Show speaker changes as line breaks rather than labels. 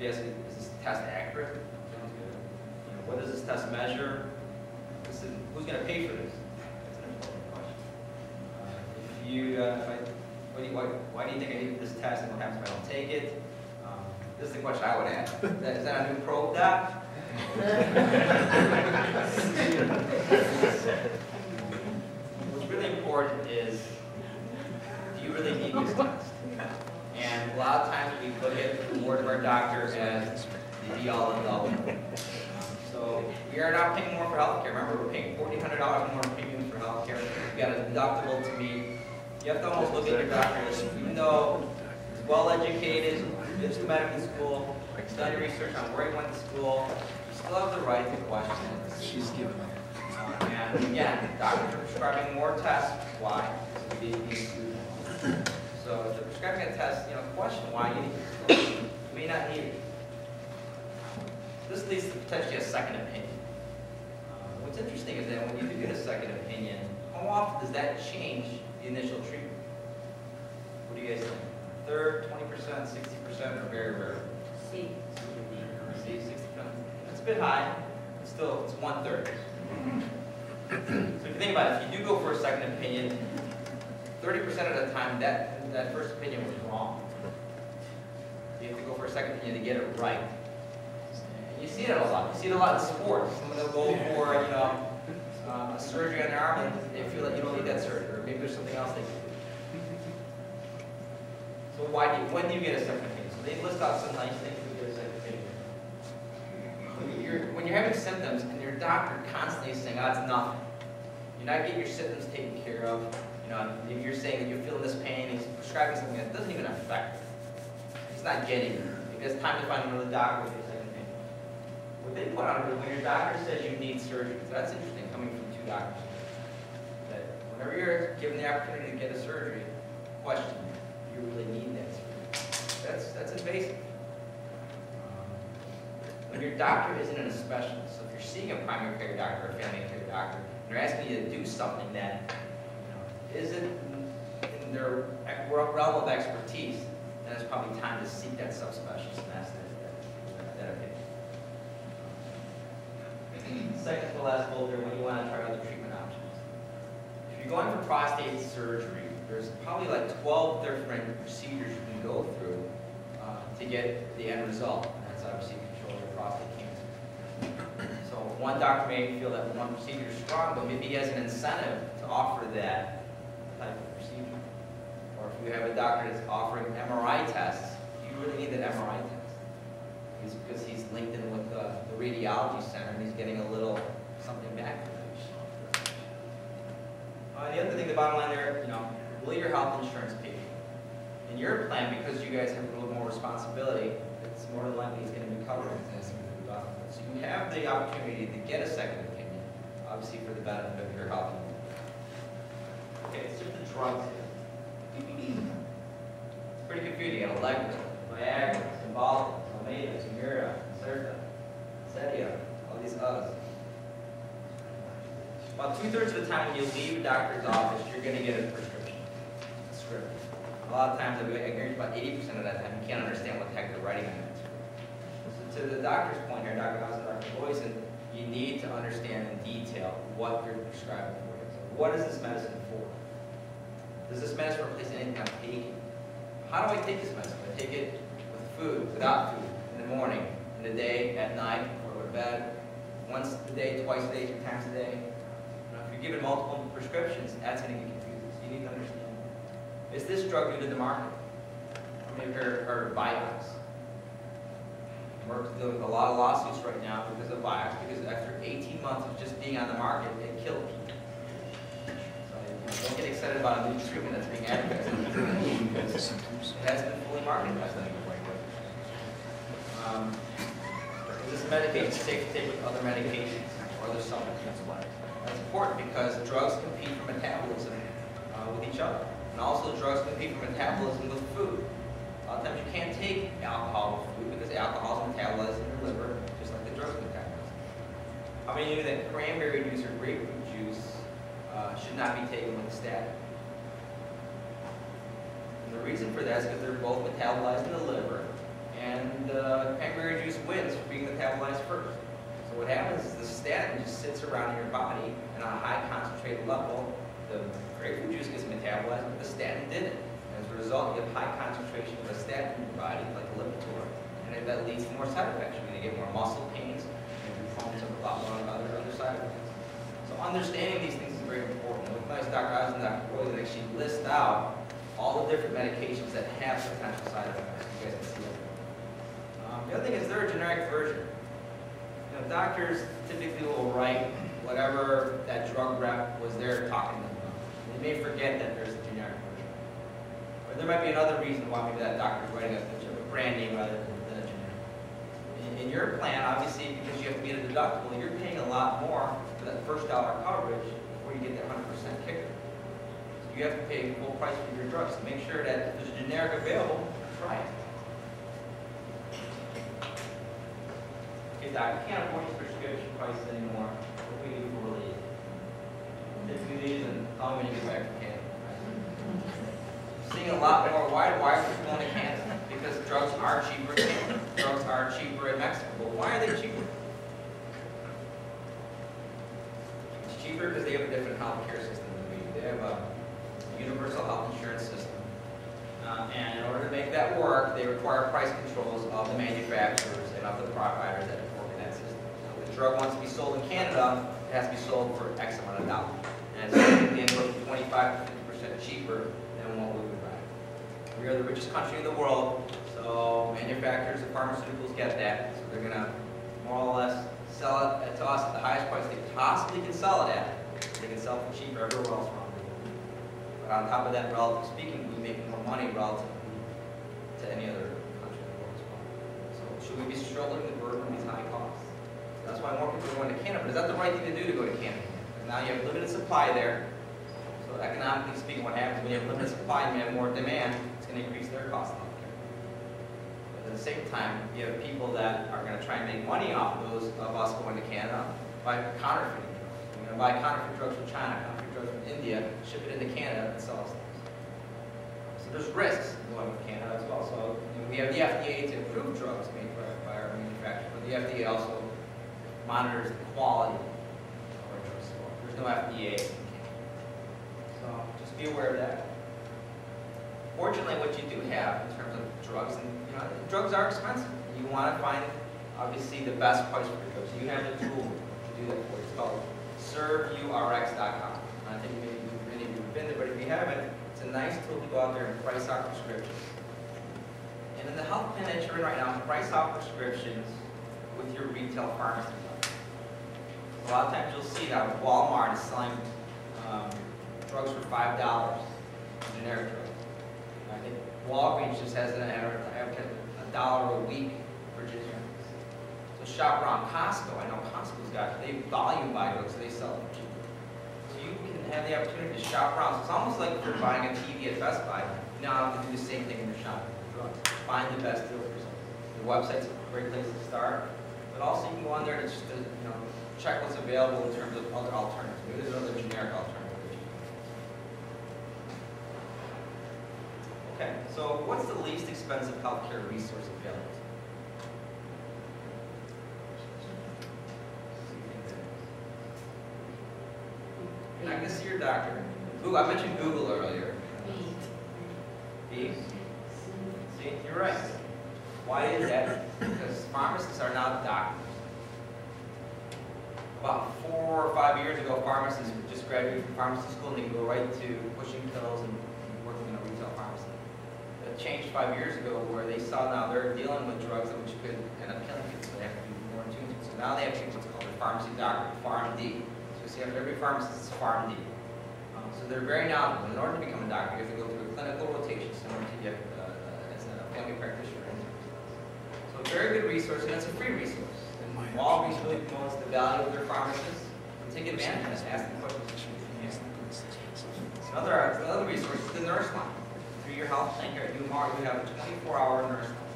be asking, is this test accurate? Sounds good. You know, what does this test measure? Who's going to pay for this? That's an important question. If you, why do you think I need this test, and what happens if I don't take it? This is the question I would ask. Is that a new probe, Doc? What's really important is, do you really need this test? And a lot of times we look at the word of our doctor as the be-all and all. So we are now paying more for health care. Remember, we're paying $1,400 more premiums for health care. We've got a deductible to meet. You have to almost look at your doctor as, even though he's well-educated, been to medical school, done your research on where he went to school, you still have the right to question it.
She's giving up.
And again, doctors are prescribing more tests. Why? So if they're prescribing a test, question why you need it. You may not need it. This leads to potentially a second opinion. What's interesting is that when you do get a second opinion, how often does that change the initial treatment? What do you guys think? Third, 20%, 60%, or very rare?
C.
See, 60%. That's a bit high, but still, it's 1/3. So if you think about it, if you do go for a second opinion, 30% of the time that first opinion was wrong. You have to go for a second opinion to get it right. And you see that a lot. You see it a lot in sports. Someone will go for a surgery on their arm and they feel like you don't need that surgery, or maybe there's something else they can do. So when do you get a second opinion? So they list out some nice things to get a second opinion. When you're having symptoms and your doctor constantly is saying, oh, it's nothing. You're not getting your symptoms taken care of. If you're saying that you're feeling this pain, he's prescribing something that doesn't even affect it. He's not getting it. Maybe it's time to find another doctor with your second opinion. What they put on it is when your doctor says you need surgery. So that's interesting, coming from two doctors. That whenever you're given the opportunity to get a surgery, question, do you really need that surgery? That's invasive. When your doctor isn't a specialist, so if you're seeing a primary care doctor or a family care doctor, and they're asking you to do something that isn't in their realm of expertise, then it's probably time to seek that subspecialist and ask that opinion. Second to the last bullet there, when you want to try other treatment options. If you're going for prostate surgery, there's probably like 12 different procedures you can go through to get the end result. And that's obviously control your prostate cancer. So one doctor may feel that one procedure is strong, but maybe he has an incentive to offer that type of procedure. Or if you have a doctor that's offering MRI tests, do you really need that MRI test? Because he's linked in with the radiology center and he's getting a little something back from that. The other thing, the bottom line there, will your health insurance pay? In your plan, because you guys have a little more responsibility, it's more than likely it's going to be covered. So you have the opportunity to get a second opinion, obviously for the benefit of your health. Okay, let's look at the drugs here. It's pretty confusing. You got Allegra, Viagra, Cymbalta, Zometa, Humira, Certa, Zetia, all these others. About 2/3 of the time when you leave a doctor's office, you're going to get a prescription, a script. A lot of times, I guarantee about 80% of that time, you can't understand what the heck they're writing on that script. So to the doctor's point here, Dr. House and Dr. Boyson, you need to understand in detail what you're prescribing for. So what is this medicine for? Does this medicine replace anything I'm taking? How do I take this medicine? Do I take it with food, without food, in the morning, in the day, at night, before I go to bed, once a day, twice a day, 3 times a day? If you're given multiple prescriptions, that's going to get confusing. So you need to understand. Is this drug new to the market? How many of you have heard of Vioxx? Merck's dealing with a lot of lawsuits right now because of Vioxx, because after 18 months of just being on the market, it killed people. So don't get excited about a new treatment that's being advertised. It has been fully marketed. Is this medication safe to take with other medications or other supplements? That's important because drugs compete for metabolism with each other. And also drugs compete for metabolism with food. A lot of times you can't take alcohol with food because alcohol is metabolized in your liver, just like the drugs metabolize. How many of you know that cranberry juice or grapefruit juice should not be taken with a statin? And the reason for that is because they're both metabolized in the liver, and cranberry happens is the statin just sits around in your body, and on a high concentrated level, the grapefruit juice gets metabolized, but the statin didn't. As a result, you have high concentration of a statin in your body, like a Lipitor, and that leads to more side effects. You're going to get more muscle pains, and you're prone to a lot more other side effects. So understanding these things is very important. With nice Dr. Oz and Dr. Boyle, they actually list out all the different medications that have potential side effects. You guys can see that. The other thing is they're a generic version. You know, doctors typically will write whatever that drug rep was there talking to them about. They may forget that there's a generic version. Or there might be another reason why maybe that doctor's writing a brand name rather than a generic. In your plan, obviously, because you have to meet a deductible, you're paying a lot more for that first dollar coverage before you get that 100% kicker. So you have to pay full price for your drugs. So make sure that if there's a generic available, try it. Okay, doc, I can't afford these prescription prices anymore. What do we do for relief? Take these and tell me when you get back to Canada. Seeing a lot more. Why are people going to Canada? Because drugs are cheaper in Canada. Drugs are cheaper in Mexico. But why are they cheaper? It's cheaper because they have a different health care system than we do. They have a universal health insurance system. And in order to make that work, they require price controls of the manufacturers and of the providers that work in that system. So if the drug wants to be sold in Canada, it has to be sold for X amount of dollars. And it's typically anywhere from 25 to 50% cheaper than what we would buy. We are the richest country in the world, so manufacturers of pharmaceuticals get that. So they're going to more or less sell it to us at the highest price they possibly can sell it at. They can sell it for cheaper everywhere else around the world. But on top of that, relatively speaking, we make more money relative to any other country in the world as well. So should we be struggling to burden these high costs? That's why more people are going to Canada. But is that the right thing to do to go to Canada? Because now you have limited supply there. So economically speaking, what happens when you have limited supply and you have more demand, it's going to increase their cost of healthcare. But at the same time, you have people that are going to try and make money off of those of us going to Canada by counterfeiting drugs. You're going to buy counterfeit drugs from China, counterfeit drugs from India, ship it into Canada, and sell us things. So there's risks going with Canada as well. So we have the FDA to approve drugs made by our manufacturers, but the FDA also monitors the quality of our drugs. So there's no FDA in Canada. So just be aware of that. Fortunately, what you do have in terms of drugs, and drugs are expensive. You want to find, obviously, the best price for your drugs. So you have the tool to do that for you. It's called serveurx.com. I think many of you have been there, but if you haven't, it's a nice tool to go out there and price out prescriptions. And in the health plan that you're in right now, price out prescriptions with your retail pharmacy. A lot of times you'll see that Walmart is selling drugs for $5, generic drugs. I think Walgreens just has an advertisement $1 a week for generics. So shop around Costco. I know Costco's they volume buy drugs, so they sell them cheaper. So you can have the opportunity to shop around. So it's almost like if you're buying a TV at Best Buy. You now have to do the same thing when you're shopping for drugs. Find the best deal for yourself. Your website's a great place to start, but also you can go on there to just check what's available in terms of other alternatives. Maybe there's another generic alternative. Okay, so what's the least expensive healthcare resource available? You're not going to see your doctor. Google, I mentioned Google earlier. B? See, you're right. Why is that? Because pharmacists are now doctors. About 4 or 5 years ago, pharmacists just graduated from pharmacy school and they could go right to pushing pills and working in a retail pharmacy. That changed 5 years ago where they saw now they're dealing with drugs which could end up killing people, so they have to be more in tune. So now they have what's called a pharmacy doctor, PharmD. So you see every pharmacist is PharmD. So they're very knowledgeable. In order to become a doctor, you have to go through a clinical rotation similar to get as a family practitioner. So a very good resource, and it's a free resource. Walgreens really promotes the value of their pharmacists. So take advantage of this, ask them questions. Another resource is the nurse line. Through your health plan here at UMR, you have a 24-hour nurse line.